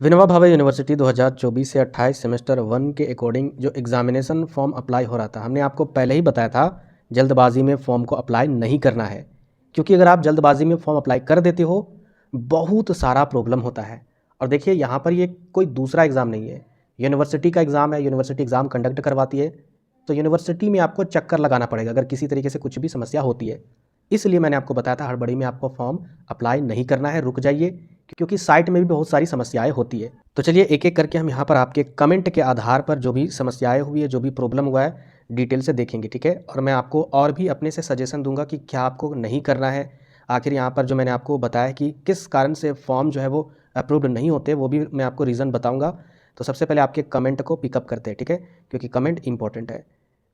Vinoba Bhave university 2024 से 28 semester 1 के according जो एग्जामिनेशन फॉर्म अप्लाई हो रहा था, हमने आपको पहले ही बताया था जल्दबाजी में फॉर्म को अप्लाई नहीं करना है, क्योंकि अगर आप जल्दबाजी में फॉर्म अप्लाई कर देते हो बहुत सारा प्रॉब्लम होता है। और देखिए यहाँ पर ये कोई दूसरा एग्ज़ाम नहीं है, यूनिवर्सिटी का एग्ज़ाम है, यूनिवर्सिटी एग्ज़ाम कंडक्ट करवाती है, तो यूनिवर्सिटी में आपको चक्कर लगाना पड़ेगा अगर किसी तरीके से कुछ भी समस्या होती है। इसलिए मैंने आपको बताया था हड़बड़ी में आपको फॉर्म अप्लाई नहीं करना है, रुक जाइए, क्योंकि साइट में भी बहुत सारी समस्याएं होती है। तो चलिए एक एक करके हम यहाँ पर आपके कमेंट के आधार पर जो भी समस्याएं हुई है, जो भी प्रॉब्लम हुआ है, डिटेल से देखेंगे, ठीक है। और मैं आपको और भी अपने से सजेशन दूंगा कि क्या आपको नहीं करना है। आखिर यहाँ पर जो मैंने आपको बताया कि किस कारण से फॉर्म जो है वो अप्रूव्ड नहीं होते, वो भी मैं आपको रीज़न बताऊँगा। तो सबसे पहले आपके कमेंट को पिकअप करते हैं, ठीक है, क्योंकि कमेंट इंपॉर्टेंट है।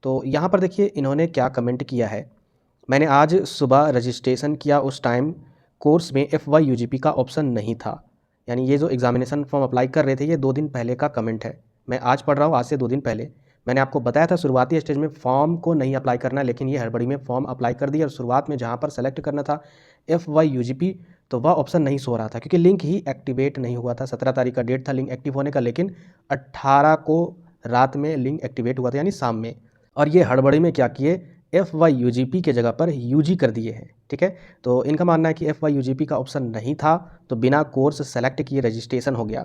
तो यहाँ पर देखिए इन्होंने क्या कमेंट किया है। मैंने आज सुबह रजिस्ट्रेशन किया, उस टाइम कोर्स में FY UGP का ऑप्शन नहीं था। यानी ये जो एग्जामिनेशन फॉर्म अप्लाई कर रहे थे, ये 2 दिन पहले का कमेंट है। मैं आज पढ़ रहा हूँ, आज से 2 दिन पहले। मैंने आपको बताया था शुरुआती स्टेज में फॉर्म को नहीं अप्लाई करना, लेकिन ये हड़बड़ी में फॉर्म अप्लाई कर दिया और शुरुआत में जहाँ पर सेलेक्ट करना था FY UGP, तो वह ऑप्शन नहीं शो रहा था क्योंकि लिंक ही एक्टिवेट नहीं हुआ था। 17 तारीख का डेट था लिंक एक्टिव होने का, लेकिन 18 को रात में लिंक एक्टिवेट हुआ था, यानी शाम में। और ये हड़बड़ी में क्या किए, FY UGP के जगह पर UG कर दिए हैं, ठीक है। तो इनका मानना है कि FY UGP का ऑप्शन नहीं था, तो बिना कोर्स सेलेक्ट किए रजिस्ट्रेशन हो गया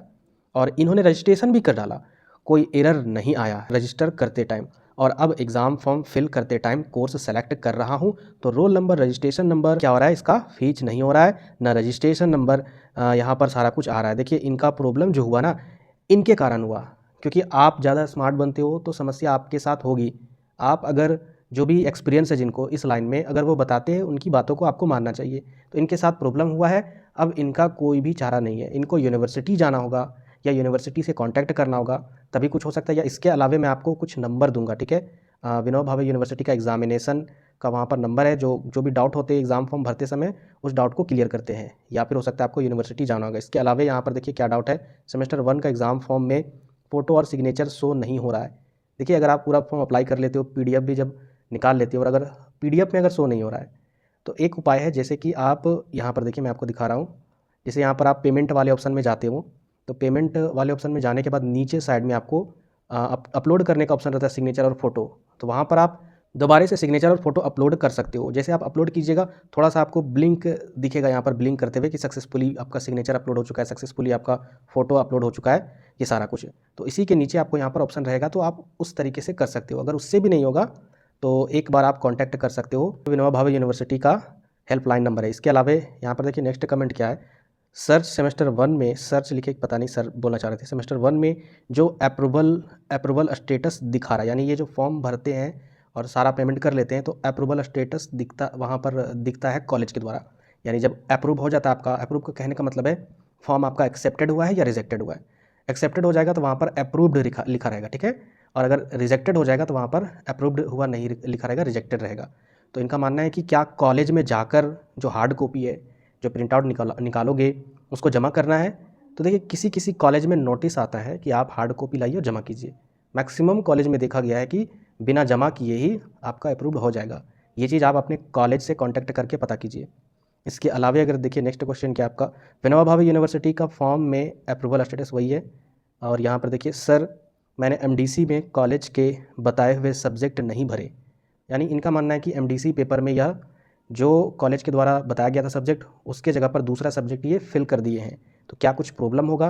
और इन्होंने रजिस्ट्रेशन भी कर डाला, कोई एरर नहीं आया रजिस्टर करते टाइम। और अब एग्ज़ाम फॉर्म फिल करते टाइम कोर्स सेलेक्ट कर रहा हूँ, तो रोल नंबर, रजिस्ट्रेशन नंबर क्या हो रहा है, इसका फीच नहीं हो रहा है, ना रजिस्ट्रेशन नंबर, यहाँ पर सारा कुछ आ रहा है। देखिए इनका प्रॉब्लम जो हुआ ना, इनके कारण हुआ, क्योंकि आप ज़्यादा स्मार्ट बनते हो तो समस्या आपके साथ होगी। आप अगर जो भी एक्सपीरियंस है जिनको इस लाइन में, अगर वो बताते हैं उनकी बातों को आपको मानना चाहिए। तो इनके साथ प्रॉब्लम हुआ है, अब इनका कोई भी चारा नहीं है, इनको यूनिवर्सिटी जाना होगा या यूनिवर्सिटी से कांटेक्ट करना होगा, तभी कुछ हो सकता है। या इसके अलावे मैं आपको कुछ नंबर दूंगा, ठीक है, विनोबा भावे यूनिवर्सिटी का एग्जामिनेशन का वहाँ पर नंबर है, जो भी डाउट होते हैं एग्ज़ाम फॉर्म भरते समय, उस डाउट को क्लियर करते हैं। या फिर हो सकता है आपको यूनिवर्सिटी जाना होगा। इसके अलावा यहाँ पर देखिए क्या डाउट है, सेमेस्टर 1 का एग्ज़ाम फॉर्म में फ़ोटो और सिग्नेचर शो नहीं हो रहा है। देखिए अगर आप पूरा फॉर्म अप्लाई कर लेते हो, PDF भी जब निकाल लेते हो, और अगर PDF में अगर शो नहीं हो रहा है, तो एक उपाय है, जैसे कि आप यहाँ पर देखिए मैं आपको दिखा रहा हूँ। जैसे यहाँ पर आप पेमेंट वाले ऑप्शन में जाते हो, तो पेमेंट वाले ऑप्शन में जाने के बाद नीचे साइड में आपको अपलोड करने का ऑप्शन रहता है, सिग्नेचर और फोटो। तो वहाँ पर आप दोबारा से सिग्नेचर और फोटो अपलोड कर सकते हो। जैसे आप अपलोड कीजिएगा, थोड़ा सा आपको ब्लिंक दिखेगा यहाँ पर, ब्लिंक करते हुए कि सक्सेसफुली आपका सिग्नेचर अपलोड हो चुका है, सक्सेसफुली आपका फोटो अपलोड हो चुका है, ये सारा कुछ। तो इसी के नीचे आपको यहाँ पर ऑप्शन रहेगा, तो आप उस तरीके से कर सकते हो। अगर उससे भी नहीं होगा तो एक बार आप कांटेक्ट कर सकते हो, विनोबा भावे यूनिवर्सिटी का हेल्पलाइन नंबर है। इसके अलावा यहाँ पर देखिए नेक्स्ट कमेंट क्या है, सर्च सेमेस्टर 1 में, सर्च लिखे पता नहीं सर बोलना चाह रहे थे, सेमेस्टर 1 में जो अप्रूवल स्टेटस दिखा रहा है, यानी ये जो फॉर्म भरते हैं और सारा पेमेंट कर लेते हैं, तो अप्रूवल स्टेटस दिखता, वहाँ पर दिखता है कॉलेज के द्वारा। यानी जब अप्रूव हो जाता है आपका, अप्रूव का कहने का मतलब है फॉर्म आपका एक्सेप्टेड हुआ है या रिजेक्टेड हुआ है। एक्सेप्टेड हो जाएगा तो वहाँ पर अप्रूव्ड लिखा रहेगा, ठीक है। और अगर रिजेक्टेड हो जाएगा तो वहाँ पर अप्रूव्ड हुआ नहीं लिखा रहेगा, रिजेक्टेड रहेगा। तो इनका मानना है कि क्या कॉलेज में जाकर जो हार्ड कॉपी है, जो प्रिंट आउट निकालोगे, उसको जमा करना है। तो देखिए किसी किसी कॉलेज में नोटिस आता है कि आप हार्ड कॉपी लाइए और जमा कीजिए। मैक्सिमम कॉलेज में देखा गया है कि बिना जमा किए ही आपका अप्रूव्ड हो जाएगा। ये चीज़ आप अपने कॉलेज से कांटेक्ट करके पता कीजिए। इसके अलावा अगर देखिए नेक्स्ट क्वेश्चन क्या आपका, विनोबा भावे यूनिवर्सिटी का फॉर्म में अप्रूवल स्टेटस वही है। और यहाँ पर देखिए सर, मैंने MDC में कॉलेज के बताए हुए सब्जेक्ट नहीं भरे। यानी इनका मानना है कि MDC पेपर में यह जो कॉलेज के द्वारा बताया गया था सब्जेक्ट, उसके जगह पर दूसरा सब्जेक्ट ये फिल कर दिए हैं। तो क्या कुछ प्रॉब्लम होगा?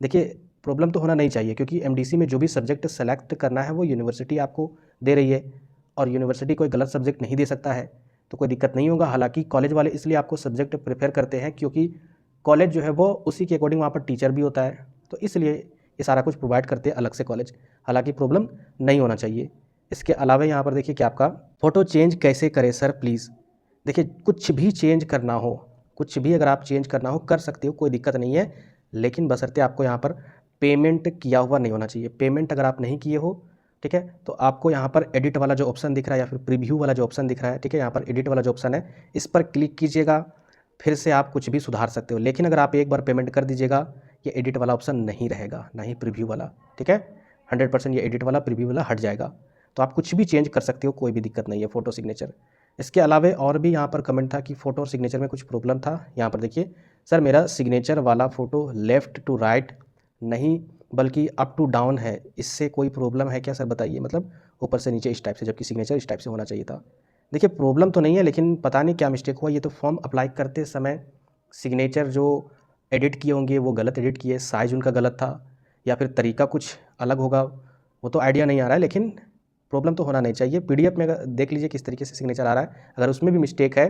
देखिए प्रॉब्लम तो होना नहीं चाहिए, क्योंकि MDC में जो भी सब्जेक्ट सेलेक्ट करना है वो यूनिवर्सिटी आपको दे रही है, और यूनिवर्सिटी कोई गलत सब्जेक्ट नहीं दे सकता है, तो कोई दिक्कत नहीं होगा। हालांकि कॉलेज वाले इसलिए आपको सब्जेक्ट प्रेफर करते हैं क्योंकि कॉलेज जो है वो उसी के अकॉर्डिंग वहाँ पर टीचर भी होता है, तो इसलिए ये सारा कुछ प्रोवाइड करते हैं अलग से कॉलेज। हालांकि प्रॉब्लम नहीं होना चाहिए। इसके अलावा यहाँ पर देखिए क्या आपका, फ़ोटो चेंज कैसे करें सर प्लीज़। देखिए कुछ भी चेंज करना हो, कुछ भी अगर आप चेंज करना हो कर सकते हो, कोई दिक्कत नहीं है, लेकिन बशर्ते आपको यहाँ पर पेमेंट किया हुआ नहीं होना चाहिए। पेमेंट अगर आप नहीं किए हो, ठीक है, तो आपको यहाँ पर एडिट वाला जो ऑप्शन दिख रहा है या फिर प्रीव्यू वाला जो ऑप्शन दिख रहा है, ठीक है, यहाँ पर एडिट वाला जो ऑप्शन है, इस पर क्लिक कीजिएगा, फिर से आप कुछ भी सुधार सकते हो। लेकिन अगर आप एक बार पेमेंट कर दीजिएगा, ये एडिट वाला ऑप्शन नहीं रहेगा, ना ही प्रीव्यू वाला, ठीक है। 100% ये एडिट वाला, प्रीव्यू वाला हट जाएगा। तो आप कुछ भी चेंज कर सकते हो, कोई भी दिक्कत नहीं है, फ़ोटो सिग्नेचर। इसके अलावा और भी यहाँ पर कमेंट था कि फ़ोटो और सिग्नेचर में कुछ प्रॉब्लम था। यहाँ पर देखिए सर, मेरा सिग्नेचर वाला फ़ोटो लेफ़्ट टू राइट नहीं बल्कि अप टू डाउन है, इससे कोई प्रॉब्लम है क्या सर बताइए? मतलब ऊपर से नीचे इस टाइप से, जबकि सिग्नेचर इस टाइप से होना चाहिए था। देखिए प्रॉब्लम तो नहीं है, लेकिन पता नहीं क्या मिस्टेक हुआ, ये तो फॉर्म अप्लाई करते समय सिग्नेचर जो एडिट किए होंगे वो गलत एडिट किए, साइज़ उनका गलत था या फिर तरीका कुछ अलग होगा, वो तो आइडिया नहीं आ रहा है, लेकिन प्रॉब्लम तो होना नहीं चाहिए। पीडीएफ में अगर देख लीजिए किस तरीके से सिग्नेचर आ रहा है, अगर उसमें भी मिस्टेक है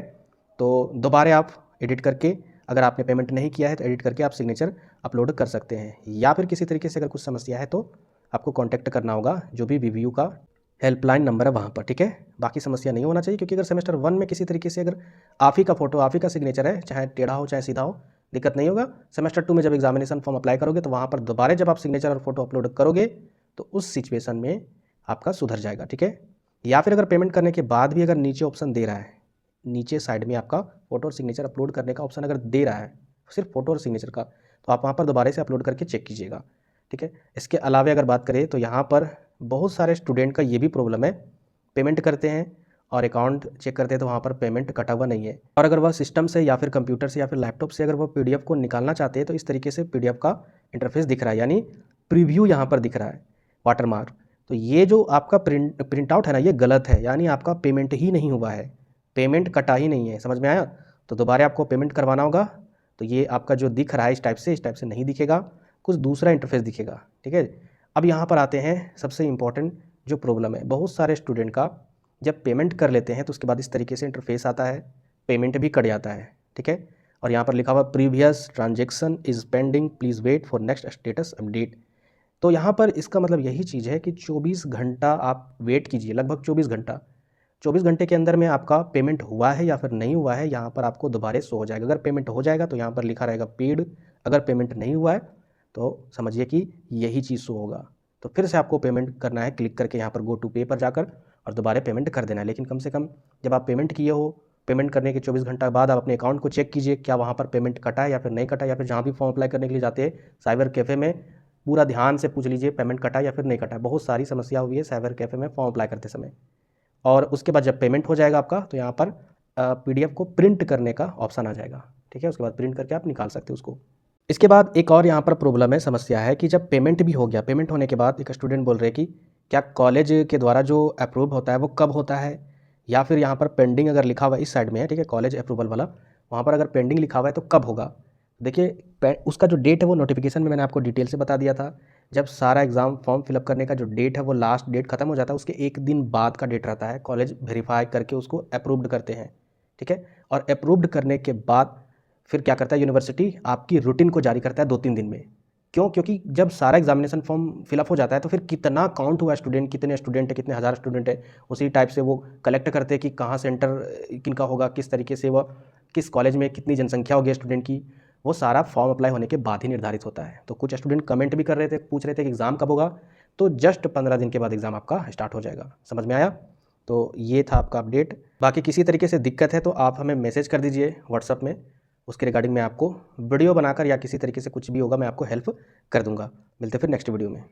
तो दोबारा आप एडिट करके, अगर आपने पेमेंट नहीं किया है तो एडिट करके आप सिग्नेचर अपलोड कर सकते हैं, या फिर किसी तरीके से अगर कुछ समस्या है तो आपको कांटेक्ट करना होगा जो भी वीवीयू का हेल्पलाइन नंबर है वहाँ पर, ठीक है। बाकी समस्या नहीं होना चाहिए, क्योंकि अगर सेमेस्टर 1 में किसी तरीके से अगर आप ही का फोटो, आप ही का सिग्नेचर है, चाहे टेढ़ा हो चाहे सीधा हो, दिक्कत नहीं होगा। सेमेस्टर 2 में जब एग्जामिनेशन फॉर्म अप्लाई करोगे तो वहाँ पर दोबारा जब आप सिग्नेचर और फोटो अपलोड करोगे तो उस सिचुएशन में आपका सुधर जाएगा, ठीक है। या फिर अगर पेमेंट करने के बाद भी अगर नीचे ऑप्शन दे रहा है, नीचे साइड में आपका फोटो और सिग्नेचर अपलोड करने का ऑप्शन अगर दे रहा है, सिर्फ फोटो और सिग्नेचर का, तो आप वहाँ पर दोबारा से अपलोड करके चेक कीजिएगा, ठीक है। इसके अलावा अगर बात करें तो यहाँ पर बहुत सारे स्टूडेंट का ये भी प्रॉब्लम है, पेमेंट करते हैं और अकाउंट चेक करते हैं तो वहाँ पर पेमेंट कटा हुआ नहीं है, और अगर वह सिस्टम से या फिर कंप्यूटर से या फिर लैपटॉप से अगर वह पीडीएफ को निकालना चाहते हैं तो इस तरीके से पीडीएफ का इंटरफेस दिख रहा है, यानी प्रीव्यू यहाँ पर दिख रहा है, वाटरमार्क। तो ये जो आपका प्रिंट आउट है ना, ये गलत है, यानी आपका पेमेंट ही नहीं हुआ है, पेमेंट कटा ही नहीं है, समझ में आया? तो दोबारा आपको पेमेंट करवाना होगा, तो ये आपका जो दिख रहा है इस टाइप से नहीं दिखेगा, कुछ दूसरा इंटरफेस दिखेगा, ठीक है। अब यहाँ पर आते हैं सबसे इम्पॉर्टेंट जो प्रॉब्लम है, बहुत सारे स्टूडेंट का जब पेमेंट कर लेते हैं तो उसके बाद इस तरीके से इंटरफेस आता है, पेमेंट भी कट जाता है, ठीक है। और यहाँ पर लिखा हुआ previous transaction is pending, please wait for next status update. तो यहाँ पर इसका मतलब यही चीज़ है कि 24 घंटा आप वेट कीजिए, लगभग 24 घंटा, 24 घंटे के अंदर में आपका पेमेंट हुआ है या फिर नहीं हुआ है, यहाँ पर आपको दोबारा शो हो जाएगा। अगर पेमेंट हो जाएगा तो यहाँ पर लिखा रहेगा पेड, अगर पेमेंट नहीं हुआ है तो समझिए कि यही चीज़ शो होगा। तो फिर से आपको पेमेंट करना है, क्लिक करके यहाँ पर गो टू पे पर जाकर और दोबारा पेमेंट कर देना है। लेकिन कम से कम जब आप पेमेंट किए हो, पेमेंट करने के 24 घंटा बाद आप अपने अकाउंट को चेक कीजिए, क्या वहाँ पर पेमेंट कटा है या फिर नहीं कटा, या फिर जहाँ भी फॉर्म अप्लाई करने के लिए जाते हैं साइबर कैफ़े में पूरा ध्यान से पूछ लीजिए पेमेंट कटा या फिर नहीं कटा। बहुत सारी समस्या हुई है साइबर कैफ़े में फॉर्म अप्लाई करते समय। और उसके बाद जब पेमेंट हो जाएगा आपका तो यहाँ पर पीडीएफ को प्रिंट करने का ऑप्शन आ जाएगा, ठीक है। उसके बाद प्रिंट करके आप निकाल सकते हो उसको। इसके बाद एक और यहाँ पर प्रॉब्लम है, समस्या है कि जब पेमेंट भी हो गया, पेमेंट होने के बाद एक स्टूडेंट बोल रहे हैं कि क्या कॉलेज के द्वारा जो अप्रूव होता है वो कब होता है, या फिर यहाँ पर पेंडिंग अगर लिखा हुआ है इस साइड में है, ठीक है, कॉलेज अप्रूवल वाला, वहाँ पर अगर पेंडिंग लिखा हुआ है तो कब होगा। देखिए उसका जो डेट है वो नोटिफिकेशन में मैंने आपको डिटेल से बता दिया था। जब सारा एग्ज़ाम फॉर्म फिलअप करने का जो डेट है वो लास्ट डेट खत्म हो जाता है, उसके एक दिन बाद का डेट रहता है, कॉलेज वेरीफाई करके उसको अप्रूव्ड करते हैं, ठीक है। और अप्रूव्ड करने के बाद फिर क्या करता है यूनिवर्सिटी, आपकी रूटीन को जारी करता है 2-3 दिन में। क्यों? क्योंकि जब सारा एग्जामिनेशन फॉर्म फिलअप हो जाता है तो फिर कितना काउंट हुआ स्टूडेंट, कितने स्टूडेंट है, कितने हज़ार स्टूडेंट है, उसी टाइप से वो कलेक्ट करते हैं कि कहाँ सेंटर किनका होगा, किस तरीके से वह किस कॉलेज में कितनी जनसंख्या होगी स्टूडेंट की, वो सारा फॉर्म अप्लाई होने के बाद ही निर्धारित होता है। तो कुछ स्टूडेंट कमेंट भी कर रहे थे, पूछ रहे थे कि एग्ज़ाम कब होगा, तो जस्ट 15 दिन के बाद एग्ज़ाम आपका स्टार्ट हो जाएगा। समझ में आया? तो ये था आपका अपडेट। बाकी किसी तरीके से दिक्कत है तो आप हमें मैसेज कर दीजिए व्हाट्सअप में, उसके रिगार्डिंग मैं आपको वीडियो बनाकर या किसी तरीके से कुछ भी होगा मैं आपको हेल्प कर दूंगा। मिलते फिर नेक्स्ट वीडियो में।